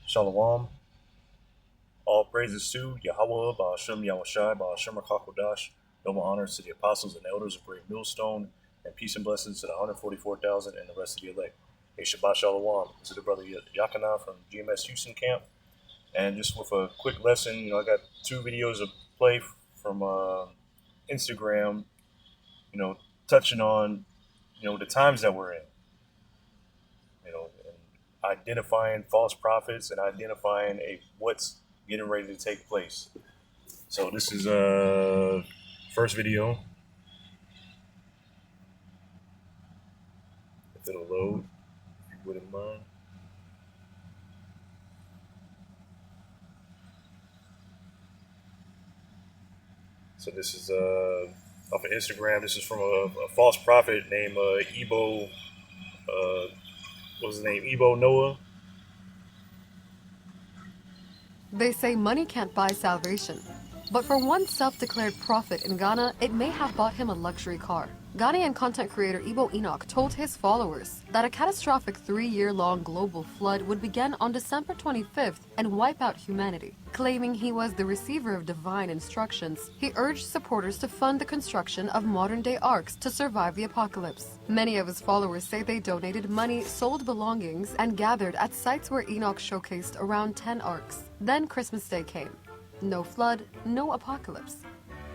Shalom. All praises to Yahweh, Ba'ashem Yahushai, Ba'ashem Rakakodash. Double honors to the apostles and elders of Great Millstone, and peace and blessings to the 144,000 and the rest of the elect. Hey, Shabbat Shalom. This is the brother Yakana from GMS Houston Camp. And just with a quick lesson, I got 2 videos of play from Instagram, touching on, the times that we're in, and identifying false prophets and identifying what's getting ready to take place. So this is first video. If it'll load, if you wouldn't mind. So this is off of Instagram. This is from a false prophet named Ebo. What was his name? Ebo Noah. They say money can't buy salvation. But for one self-declared prophet in Ghana, it may have bought him a luxury car. Ghanaian content creator Ebo Enoch told his followers that a catastrophic 3-year-long global flood would begin on December 25th and wipe out humanity. Claiming he was the receiver of divine instructions, he urged supporters to fund the construction of modern-day arks to survive the apocalypse. Many of his followers say they donated money, sold belongings, and gathered at sites where Enoch showcased around 10 arks. Then Christmas Day came. No flood, no apocalypse.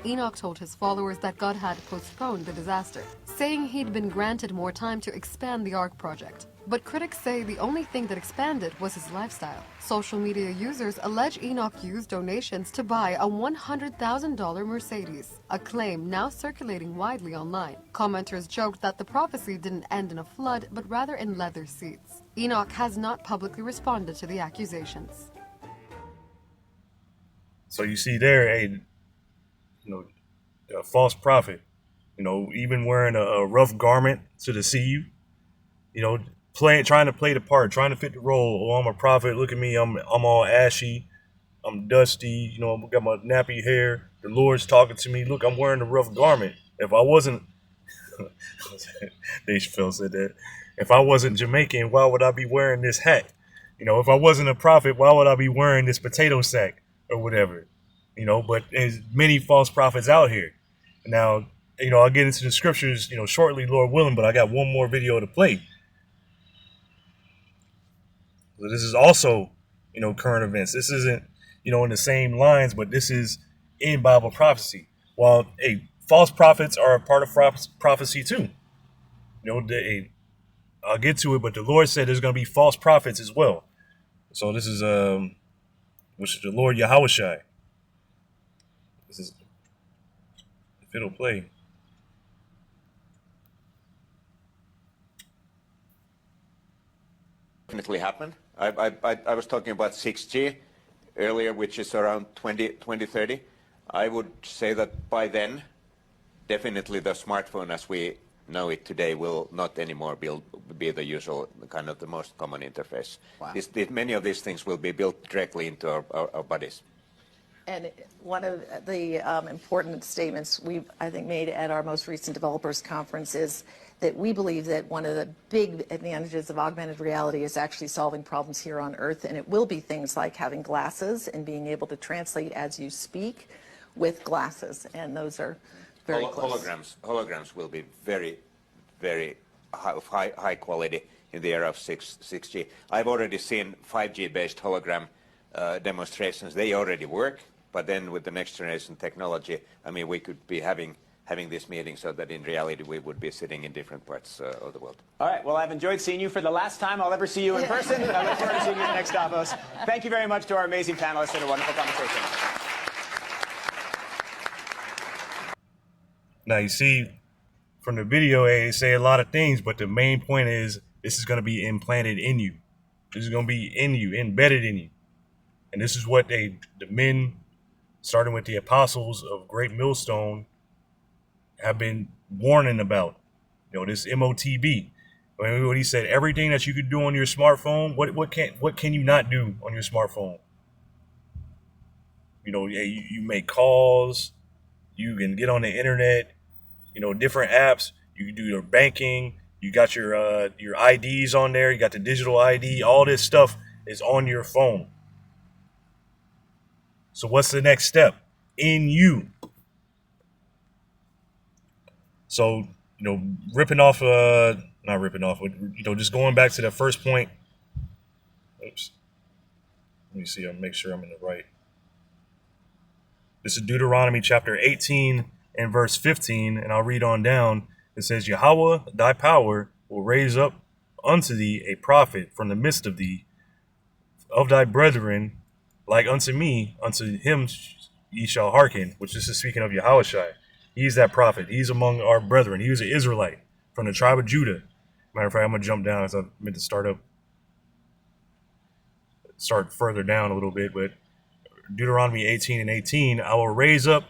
Enoch told his followers that God had postponed the disaster, saying he'd been granted more time to expand the Ark project. But critics say the only thing that expanded was his lifestyle. Social media users allege Enoch used donations to buy a $100,000 Mercedes, a claim now circulating widely online. Commenters joked that the prophecy didn't end in a flood, but rather in leather seats. Enoch has not publicly responded to the accusations. So you see there, a false prophet, even wearing a rough garment to deceive, trying to play the part, trying to fit the role. Oh, I'm a prophet. Look at me. I'm all ashy. I'm dusty. I got my nappy hair. The Lord's talking to me. Look, I'm wearing a rough garment. If I wasn't, Dave Chappelle said that. If I wasn't Jamaican, why would I be wearing this hat? If I wasn't a prophet, why would I be wearing this potato sack or whatever? But there's many false prophets out here. Now, I'll get into the scriptures, shortly, Lord willing, but I got one more video to play. So this is also, current events. This isn't, in the same lines, but this is in Bible prophecy. While false prophets are a part of prophecy too. I'll get to it, but the Lord said there's going to be false prophets as well. So this is which is the Lord Yahushai. This is, if it'll play. Definitely happen. I was talking about 6G earlier, which is around 2030. I would say that by then, definitely the smartphone as we know it today will not anymore be the usual kind of the most common interface. Wow. Many of these things will be built directly into our bodies. And one of the important statements we've, I think, made at our most recent developers conference is that we believe that one of the big advantages of augmented reality is actually solving problems here on Earth, and it will be things like having glasses and being able to translate as you speak with glasses, and those are very close. Holograms will be very, very high quality in the era of 6G. I've already seen 5G based hologram demonstrations. They already work. But then with the next generation technology, I mean, we could be having this meeting so that in reality we would be sitting in different parts of the world. All right. Well, I've enjoyed seeing you for the last time I'll ever see you in person. I look forward to seeing you at the next Davos. Thank you very much to our amazing panelists and a wonderful conversation. Now you see from the video, they say a lot of things, but the main point is this is going to be implanted in you. This is going to be in you, embedded in you. And this is what the men, starting with the apostles of Great Millstone, have been warning about. This MOTB. I mean, what he said, everything that you could do on your smartphone, what can you not do on your smartphone? You make calls, you can get on the internet, different apps, you can do your banking, you got your IDs on there, you got the digital ID, all this stuff is on your phone. So what's the next step? In you. So, ripping off, not ripping off, but, just going back to that first point. Oops. Let me see, I'll make sure I'm in the right. This is Deuteronomy chapter 18 and verse 15, and I'll read on down. It says, Yahweh, thy power, will raise up unto thee a prophet from the midst of thee, of thy brethren, like unto me, unto him ye shall hearken, which this is speaking of Yahushua. He's that prophet. He's among our brethren. He was an Israelite from the tribe of Judah. Matter of fact, I'm going to jump down as I meant to start further down a little bit, but Deuteronomy 18 and 18, I will raise them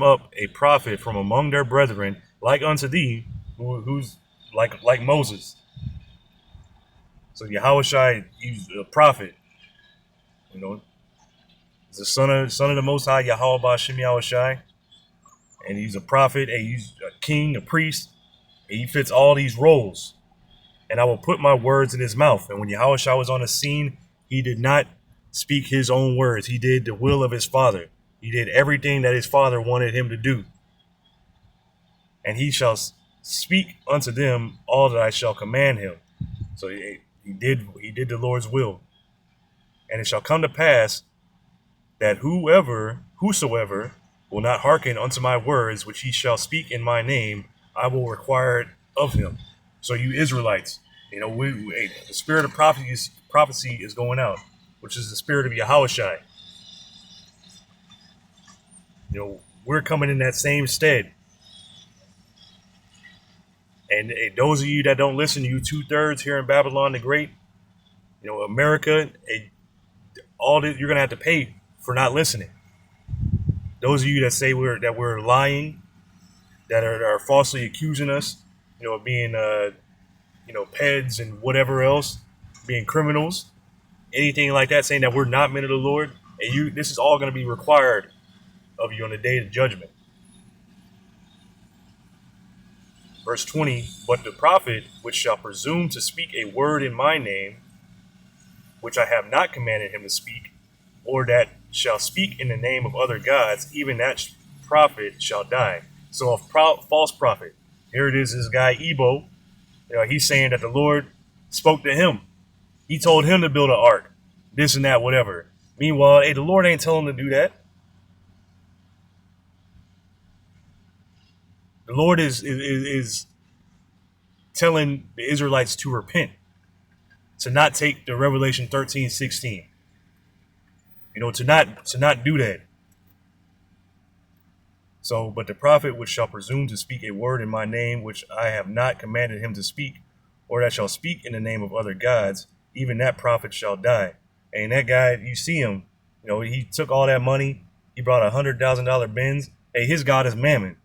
up a prophet from among their brethren, like unto thee, who's like Moses. So Yahushua, he's a prophet. He's the son of the Most High, Yahweh Ba'Shem Yahushua. And he's a prophet, and he's a king, a priest, and he fits all these roles. And I will put my words in his mouth. And when Yahushua was on the scene, he did not speak his own words. He did the will of his Father. He did everything that his Father wanted him to do. And he shall speak unto them all that I shall command him. So he did the Lord's will. And it shall come to pass that whosoever will not hearken unto my words, which he shall speak in my name, I will require it of him. So you Israelites, the spirit of prophecy is going out, which is the spirit of Yahushua. We're coming in that same stead. And those of you that don't listen, you 2/3 here in Babylon the Great, America, all this, you're gonna have to pay for not listening. Those of you that say we're lying, that are falsely accusing us, of being peds and whatever else, being criminals, anything like that, saying that we're not men of the Lord, and this is all going to be required of you on the day of judgment. Verse 20, but the prophet which shall presume to speak a word in my name, which I have not commanded him to speak, or that shall speak in the name of other gods, even that prophet shall die. So a false prophet. Here it is, this guy Ebo. He's saying that the Lord spoke to him. He told him to build an ark, this and that, whatever. Meanwhile, the Lord ain't telling him to do that. The Lord is telling the Israelites to repent, to not take the Revelation 13:16. To not do that. So, but the prophet which shall presume to speak a word in my name, which I have not commanded him to speak, or that shall speak in the name of other gods, even that prophet shall die. And that guy, you see him, he took all that money. He brought $100,000 Benz. Hey, his God is Mammon.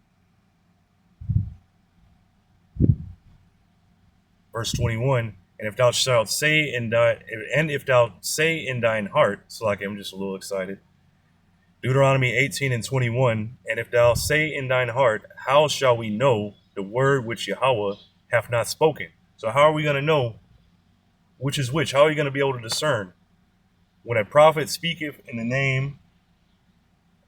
Verse 21, and if thou shalt say in thine heart, so like I'm just a little excited. Deuteronomy 18 and 21, and if thou say in thine heart, how shall we know the word which Yahweh hath not spoken? So how are we going to know which is which? How are you going to be able to discern? When a prophet speaketh in the name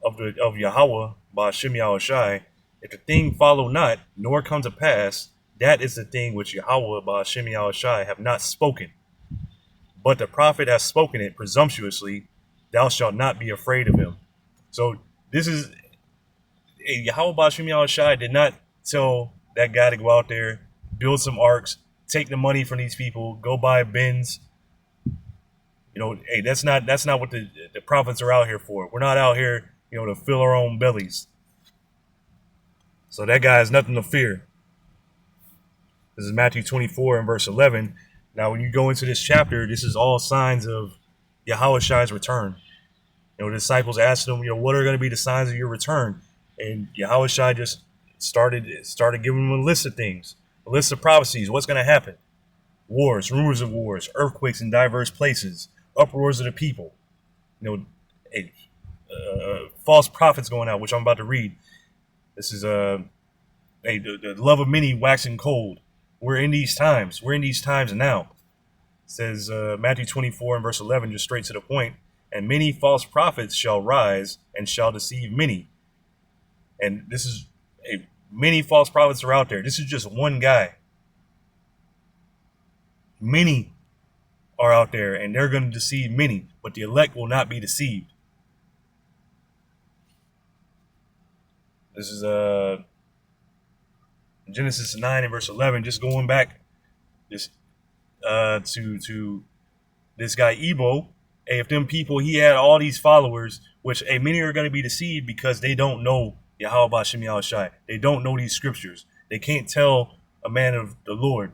of Yahweh, Ba'Shem Yahushai, if the thing follow not, nor come to pass, that is the thing which Yahweh, Ba'Shem Yahushai, have not spoken. But the prophet hath spoken it presumptuously, thou shalt not be afraid of him. So this is, Yahweh Ba'Shem Yahushai did not tell that guy to go out there, build some arks, take the money from these people, go buy Benz. That's not what the prophets are out here for. We're not out here, to fill our own bellies. So that guy has nothing to fear. This is Matthew 24 and verse 11. Now, when you go into this chapter, this is all signs of Yahushai's return. The disciples asked him, what are going to be the signs of your return? And Yahushua just started giving them a list of things, a list of prophecies. What's going to happen? Wars, rumors of wars, earthquakes in diverse places, uproars of the people. False prophets going out, which I'm about to read. This is the love of many waxing cold. We're in these times. We're in these times now. says Matthew 24 and verse 11, just straight to the point. And many false prophets shall rise and shall deceive many. And this is many false prophets are out there. This is just one guy. Many are out there, and they're going to deceive many, but the elect will not be deceived. This is Genesis 9 and verse 11, just going back just to this guy Ebo. Hey, if them people, he had all these followers, which many are going to be deceived because they don't know Yahweh Ba'Shem Yahushai. They don't know these scriptures. They can't tell a man of the Lord.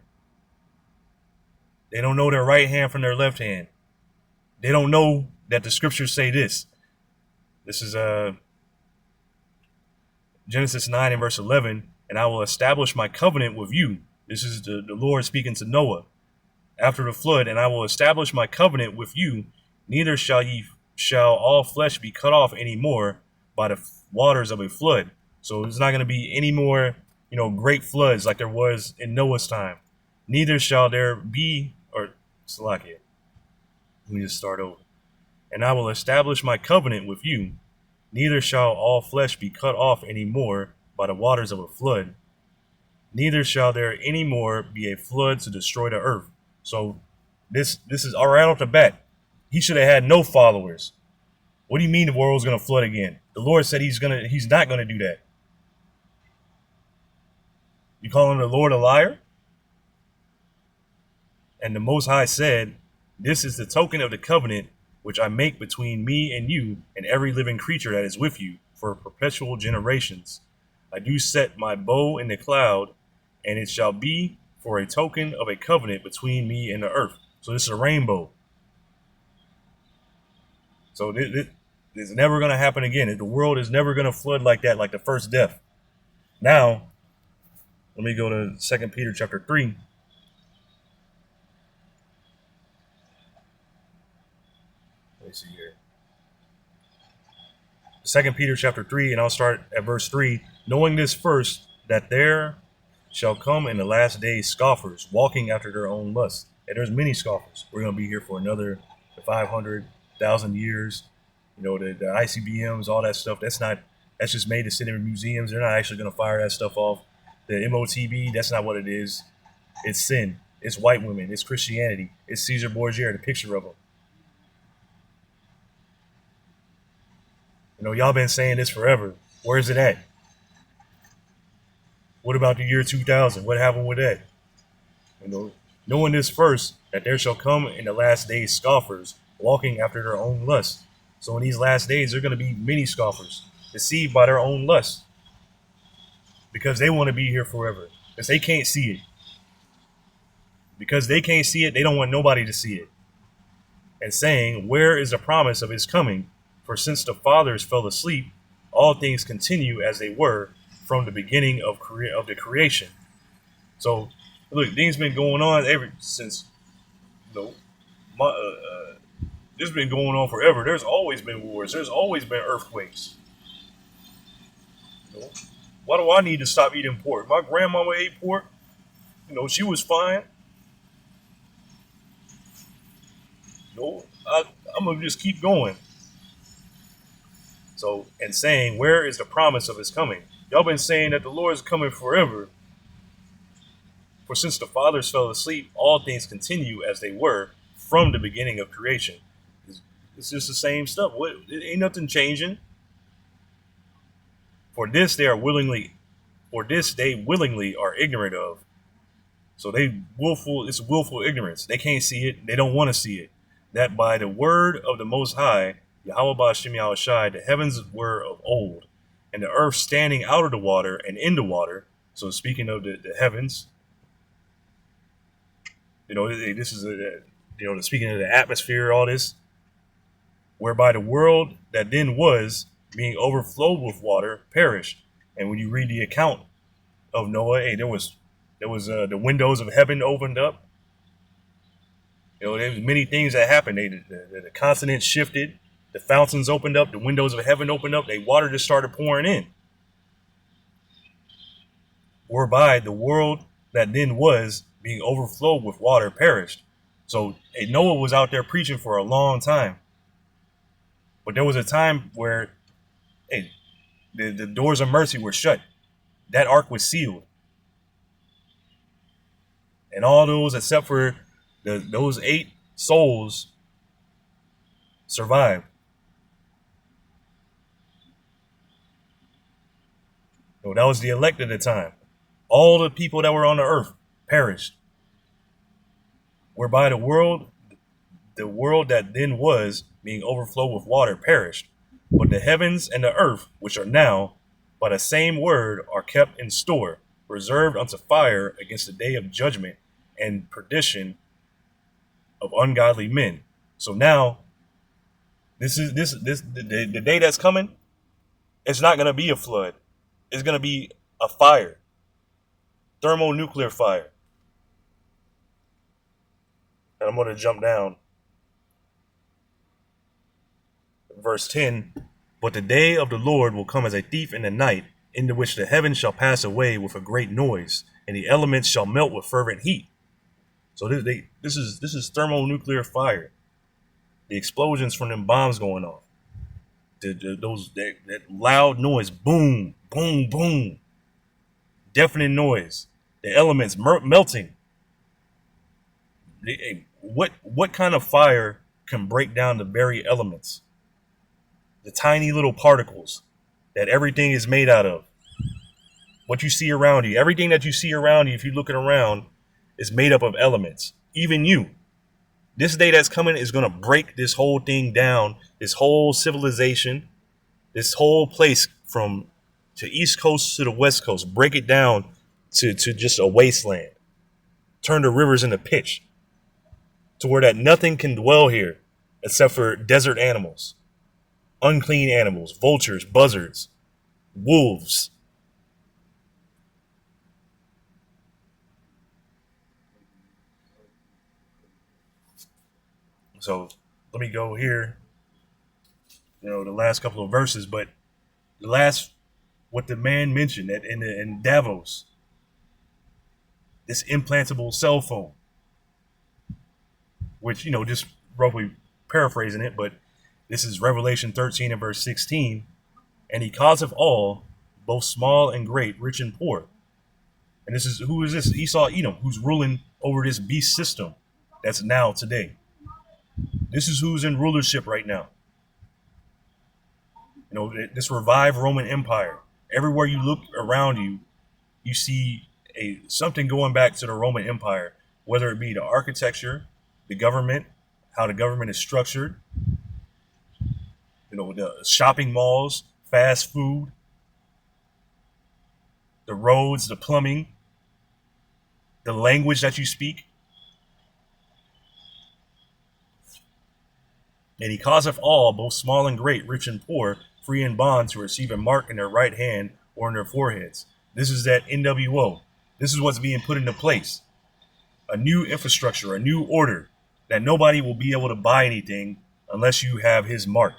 They don't know their right hand from their left hand. They don't know that the scriptures say this. This is Genesis 9 and verse 11. And I will establish my covenant with you. This is the Lord speaking to Noah after the flood. And I will establish my covenant with you. Neither shall all flesh be cut off anymore by the waters of a flood. So there's not going to be any more, great floods like there was in Noah's time. Neither shall there be, or Salakia. Let me just start over. And I will establish my covenant with you. Neither shall all flesh be cut off anymore by the waters of a flood. Neither shall there any more be a flood to destroy the earth. So this is all right off the bat. He should have had no followers. What do you mean the world's going to flood again? The Lord said he's not going to do that. You calling the Lord a liar? And the Most High said, this is the token of the covenant which I make between me and you and every living creature that is with you for perpetual generations. I do set my bow in the cloud, and it shall be for a token of a covenant between me and the earth. So this is a rainbow. So this is never going to happen again. The world is never going to flood like that, like the first death. Now, let me go to 2 Peter chapter 3. Let me see here. 2 Peter chapter 3, and I'll start at verse 3. Knowing this first, that there shall come in the last days scoffers, walking after their own lusts. And there's many scoffers. We're going to be here for another 500,000 years. The ICBMs, all that stuff, that's just made to sit in museums. They're not actually going to fire that stuff off. The MOTB, that's not what it is. It's sin. It's white women. It's Christianity. It's Caesar Borgia, the picture of him. Y'all been saying this forever. Where is it at? What about the year 2000? What happened with that? Knowing this first, that there shall come in the last days scoffers, walking after their own lust. So in these last days, there are going to be many scoffers, deceived by their own lust, because they want to be here forever, because they can't see it. Because they can't see it, they don't want nobody to see it. And saying, where is the promise of his coming? For since the fathers fell asleep, all things continue as they were from the beginning of the creation. So, look, things been going on ever since. This has been going on forever. There's always been wars. There's always been earthquakes. Why do I need to stop eating pork? My grandmama ate pork. She was fine. I'm gonna just keep going. So, and saying, where is the promise of his coming? Y'all been saying that the Lord is coming forever. For since the fathers fell asleep, all things continue as they were from the beginning of creation. It's just the same stuff. Ain't nothing changing. For this they willingly are ignorant of. So it's willful ignorance. They can't see it. They don't want to see it. That by the word of the Most High, Yahweh Ba'Shem Yahushai, the heavens were of old, and the earth standing out of the water and in the water. So speaking of the heavens, this is speaking of the atmosphere, all this, whereby the world that then was, being overflowed with water, perished. And when you read the account of Noah, there was the windows of heaven opened up. There was many things that happened. The continents shifted. The fountains opened up, the windows of heaven opened up, water just started pouring in. Whereby the world that then was, being overflowed with water, perished. So Noah was out there preaching for a long time. But there was a time where the doors of mercy were shut. That ark was sealed. And all those except for those 8 souls survived. So that was the elect at the time. All the people that were on the earth perished. Whereby the world that then was, being overflowed with water, perished. But the heavens and the earth, which are now, by the same word, are kept in store, reserved unto fire against the day of judgment and perdition of ungodly men. So now, the day that's coming, it's not going to be a flood. It's going to be a fire, thermonuclear fire. And I'm going to jump down. Verse 10, but the day of the Lord will come as a thief in the night, into which the heavens shall pass away with a great noise, and the elements shall melt with fervent heat. So this is thermonuclear fire. The explosions from them bombs going off. That loud noise, boom, boom, boom. Deafening noise. The elements melting. What kind of fire can break down the very elements? The tiny little particles that everything is made out of. What you see around you, everything that you see around you, if you're looking around, is made up of elements. Even you. This day that's coming is going to break this whole thing down, this whole civilization, this whole place from to East Coast to the West Coast. Break it down to just a wasteland. Turn the rivers into pitch. To where that nothing can dwell here except for desert animals. Unclean animals, vultures, buzzards, wolves. So let me go here, the last couple of verses, but the last, what the man mentioned in Davos, this implantable cell phone, which, just roughly paraphrasing it, but this is Revelation 13 and verse 16. And he causeth all, both small and great, rich and poor. And who is this? Esau, Edom, who's ruling over this beast system that's now today. This is who's in rulership right now. This revived Roman Empire. Everywhere you look around you, you see something going back to the Roman Empire, whether it be the architecture, the government, how the government is structured, the shopping malls, fast food, the roads, the plumbing, the language that you speak. And he causeth all, both small and great, rich and poor, free and bond, to receive a mark in their right hand or in their foreheads. This is that NWO. This is what's being put into place. A new infrastructure, a new order, that nobody will be able to buy anything unless you have his mark,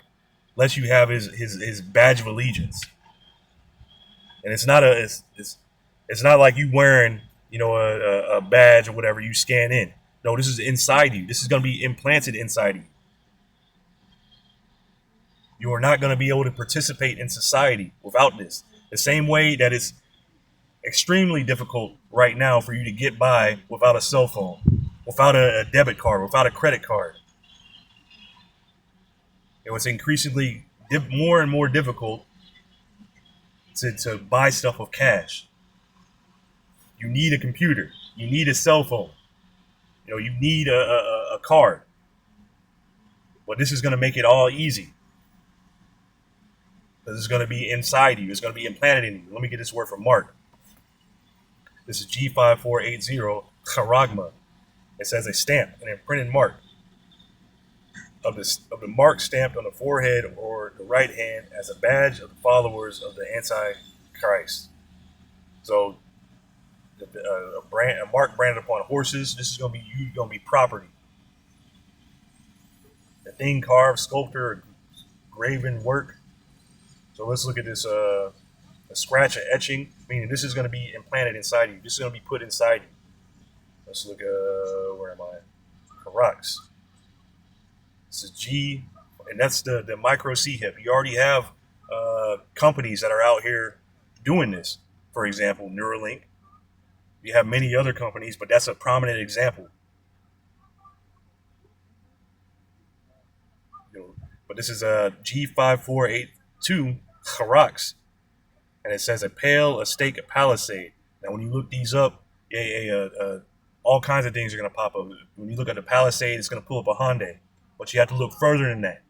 unless you have his badge of allegiance. And it's not like you wearing, a badge or whatever you scan in. No, this is inside you. This is going to be implanted inside you. You are not going to be able to participate in society without this. The same way that it's extremely difficult right now for you to get by without a cell phone, without a debit card, without a credit card. It's increasingly more and more difficult to buy stuff with cash. You need a computer. You need a cell phone. You need a card. But this is going to make it all easy. This is going to be inside you. It's going to be implanted in you. Let me get this word from Mark. This is G5480 charagma. It says a stamp, an imprinted mark of the mark stamped on the forehead or the right hand as a badge of the followers of the Antichrist. So a mark branded upon horses. This is going to be property. A thing carved, sculptor, graven work. So let's look at this, a scratch, an etching, meaning this is going to be implanted inside you. This is going to be put inside you. Let's look, where am I? Harax. This is G, and that's the micro CHIP. You already have companies that are out here doing this. For example, Neuralink. You have many other companies, but that's a prominent example. But this is a G5482 Harax, and it says a pale, a stake, a palisade. Now, when you look these up, all kinds of things are going to pop up. When you look at the palisade, it's going to pull up a Hyundai, but you have to look further than that.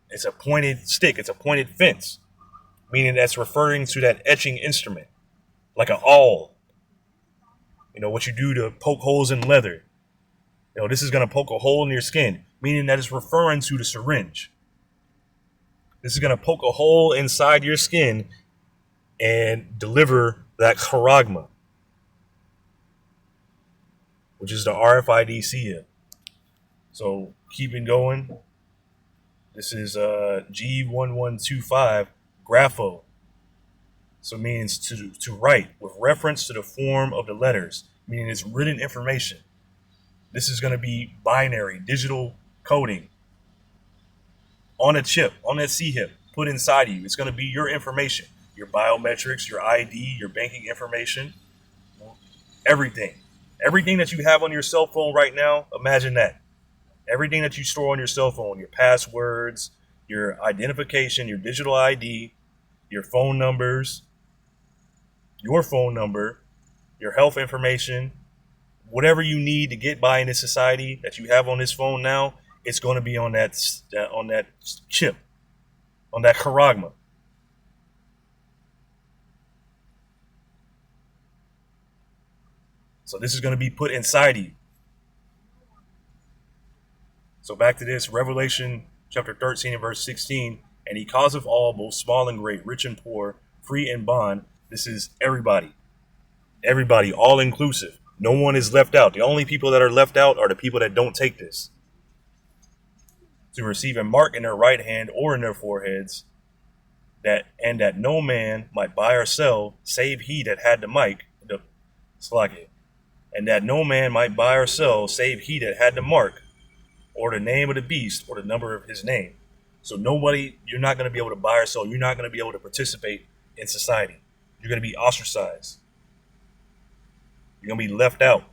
It's a pointed stick. It's a pointed fence, meaning that's referring to that etching instrument, like an awl. What you do to poke holes in leather. This is going to poke a hole in your skin, meaning that it's referring to the syringe. This is going to poke a hole inside your skin and deliver that charagma, which is the RFID CHIP. So keeping going. This is G1125 Grapho. So it means to write with reference to the form of the letters, meaning it's written information. This is going to be binary, digital coding on a chip, on that CHIP, put inside of you. It's going to be your information, your biometrics, your ID, your banking information, everything. Everything that you have on your cell phone right now, imagine that. Everything that you store on your cell phone, your passwords, your identification, your digital ID, your phone numbers, your phone number, your health information, whatever you need to get by in this society that you have on this phone now, it's going to be on that chip, on that charagma. So this is going to be put inside you. So back to this, Revelation chapter 13 and verse 16, and he causeth all, both small and great, rich and poor, free and bond. This is everybody. Everybody, all inclusive. No one is left out. The only people that are left out are the people that don't take this. To receive a mark in their right hand or in their foreheads, that no man might buy or sell, save he that had the mic, and that no man might buy or sell, save he that had the mark, or the name of the beast, or the number of his name. So you're not going to be able to buy or sell. You're not going to be able to participate in society. You're going to be ostracized. You're going to be left out.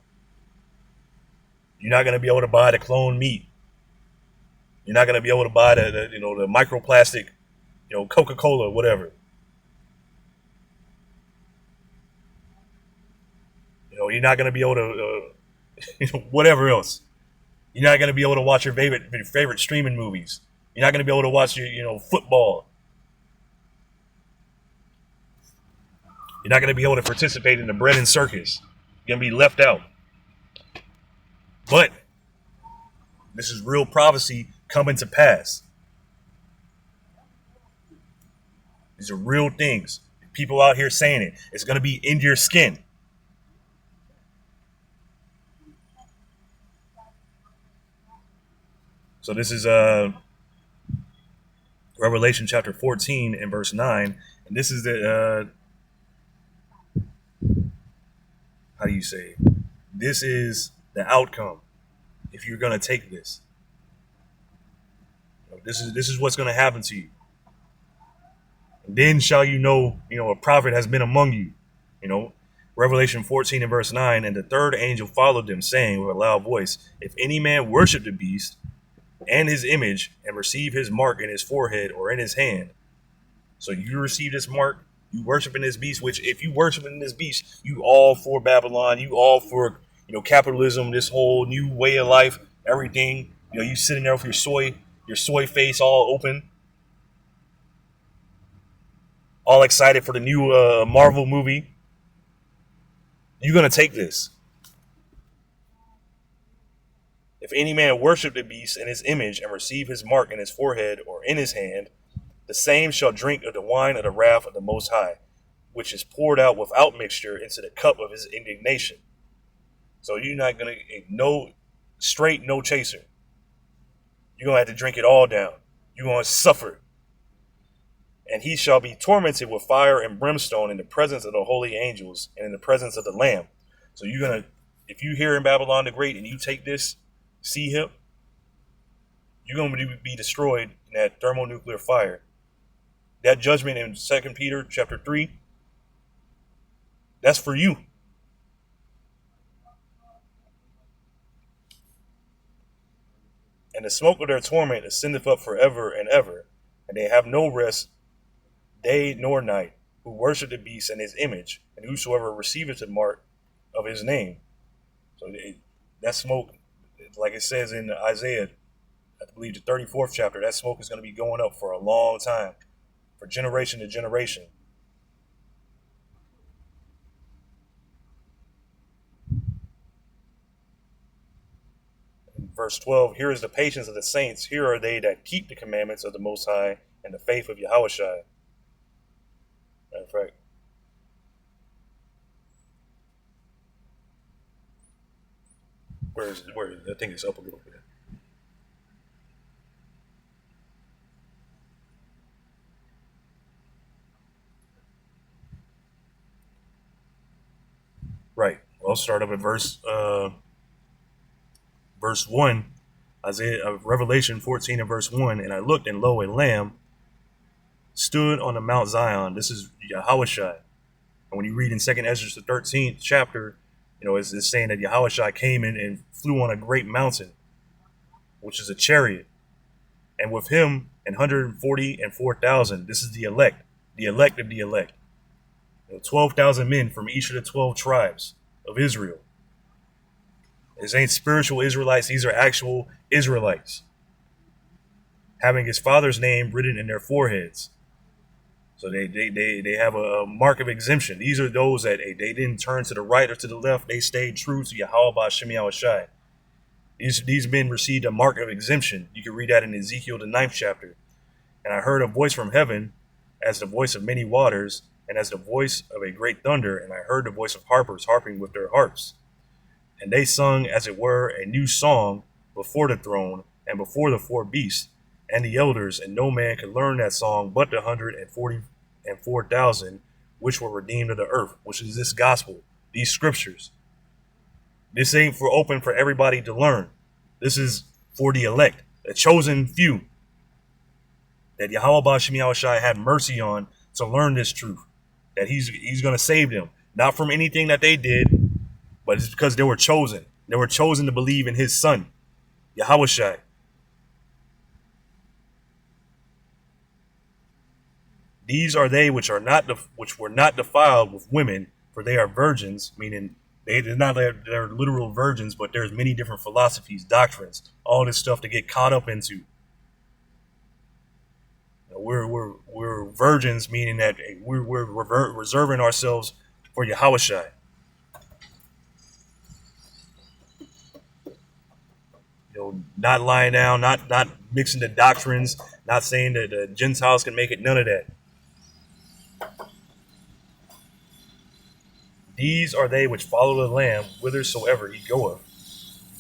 You're not going to be able to buy the clone meat. You're not going to be able to buy the microplastic, Coca-Cola, whatever. You're not going to be able to, whatever else. You're not going to be able to watch your favorite streaming movies. You're not going to be able to watch your, football. You're not going to be able to participate in the bread and circus. You're going to be left out. But this is real prophecy coming to pass. These are real things. People out here saying it. It's going to be in your skin. So this is Revelation chapter 14 and verse 9. And this is the, how do you say? This is the outcome if you're going to take this. This is what's going to happen to you. And then shall you know, a prophet has been among you. Revelation 14 and verse 9. And the third angel followed them, saying with a loud voice, if any man worship the beast and his image and receive his mark in his forehead or in his hand. So you receive this mark, you worship in this beast, which if you worship in this beast, you all for Babylon, you all for, capitalism, this whole new way of life, everything. You sitting there with your soy face all open, all excited for the new Marvel movie. You're going to take this. If any man worship the beast and his image and receive his mark in his forehead or in his hand, the same shall drink of the wine of the wrath of the Most High, which is poured out without mixture into the cup of his indignation. So you're not going to, no chaser. You're going to have to drink it all down. You're going to suffer. And he shall be tormented with fire and brimstone in the presence of the holy angels and in the presence of the Lamb. So you're going to, if you hear in Babylon the Great and you take this, C-HIP, you're going to be destroyed in that thermonuclear fire. That judgment in 2 Peter chapter 3, that's for you. And the smoke of their torment ascendeth up forever and ever, and they have no rest day nor night, who worship the beast and his image, and whosoever receiveth the mark of his name. So that smoke, like it says in Isaiah, I believe the 34th chapter, that smoke is going to be going up for a long time, for generation to generation. In verse 12, here is the patience of the saints. Here are they that keep the commandments of the Most High and the faith of Yahushua. Matter of fact, where is it? I think it's up a little bit. Right. Well, I'll start up at verse 1, Revelation 14 and verse 1. And I looked, and lo, a lamb stood on the Mount Zion. This is Yahushua. And when you read in 2nd Ezra, the 13th chapter, it's saying that Yahushua came in and flew on a great mountain, which is a chariot. And with him, 144,000. This is the elect of the elect. 12,000 men from each of the 12 tribes of Israel. These ain't spiritual Israelites. These are actual Israelites, having his father's name written in their foreheads. So they have a mark of exemption. These are those that they didn't turn to the right or to the left. They stayed true to Yahweh Ba'Shem Yahushai. These men received a mark of exemption. You can read that in Ezekiel, the 9th chapter. And I heard a voice from heaven as the voice of many waters and as the voice of a great thunder. And I heard the voice of harpers harping with their harps. And they sung, as it were, a new song before the throne and before the four beasts and the elders. And no man could learn that song but the 144,000 which were redeemed of the earth, which is this gospel, these scriptures. This ain't for open for everybody to learn. This is for the elect, a chosen few that Yahweh Ba'Shem Yahushai had mercy on to learn this truth, that he's going to save them, not from anything that they did, but it's because they were chosen. They were chosen to believe in his son, Yahushai. These are they which were not defiled with women, for they are virgins, meaning they're literal virgins, but there's many different philosophies, doctrines, all this stuff to get caught up into. We're virgins, meaning that we're reserving ourselves for Yahushai. Not lying down, not mixing the doctrines, not saying that the Gentiles can make it, none of that. These are they which follow the Lamb whithersoever he goeth.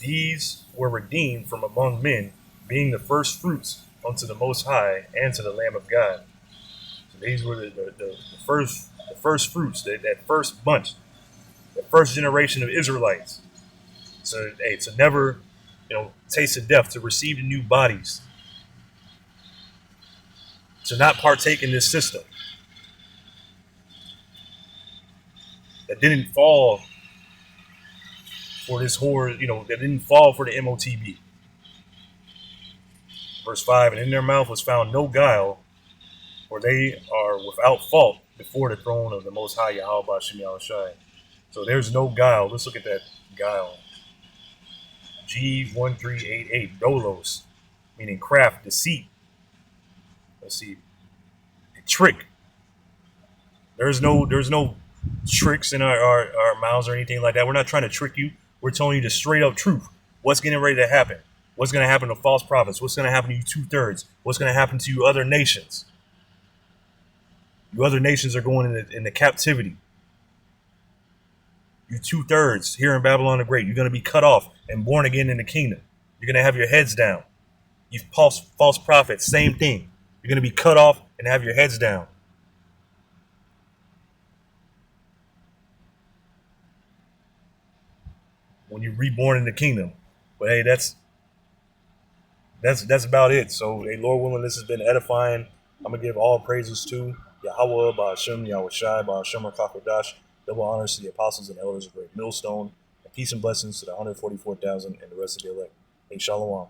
These were redeemed from among men, being the first fruits unto the Most High and to the Lamb of God. So these were the first fruits, that first bunch, the first generation of Israelites. So to never, taste of death, to receive the new bodies, to not partake in this system that didn't fall for this horror, that didn't fall for the MOTB. Verse 5, and in their mouth was found no guile, for they are without fault before the throne of the Most High Yahweh Ba'Shem Yahushai. So there's no guile. Let's look at that guile. G1388, dolos, meaning craft, deceit. Let's see, a trick. There's no tricks in our mouths or anything like that. We're not trying to trick you. We're telling you the straight up truth. What's getting ready to happen? What's going to happen to false prophets? What's going to happen to you 2/3? What's going to happen to you other nations? You other nations are going into captivity. You 2/3 here in Babylon the Great. You're going to be cut off and born again in the kingdom. You're going to have your heads down. You false prophets, same thing. You're going to be cut off and have your heads down. When you're reborn in the kingdom. But hey, that's that's about it. So, hey, Lord willing, this has been edifying. I'm gonna give all praises to Yahweh, Ba'ashem, Yahweh Shai, Ba'ashem, Kakodash. Double honors to the apostles and elders of Great Millstone, and peace and blessings to the 144,000 and the rest of the elect. Hey, Shalom.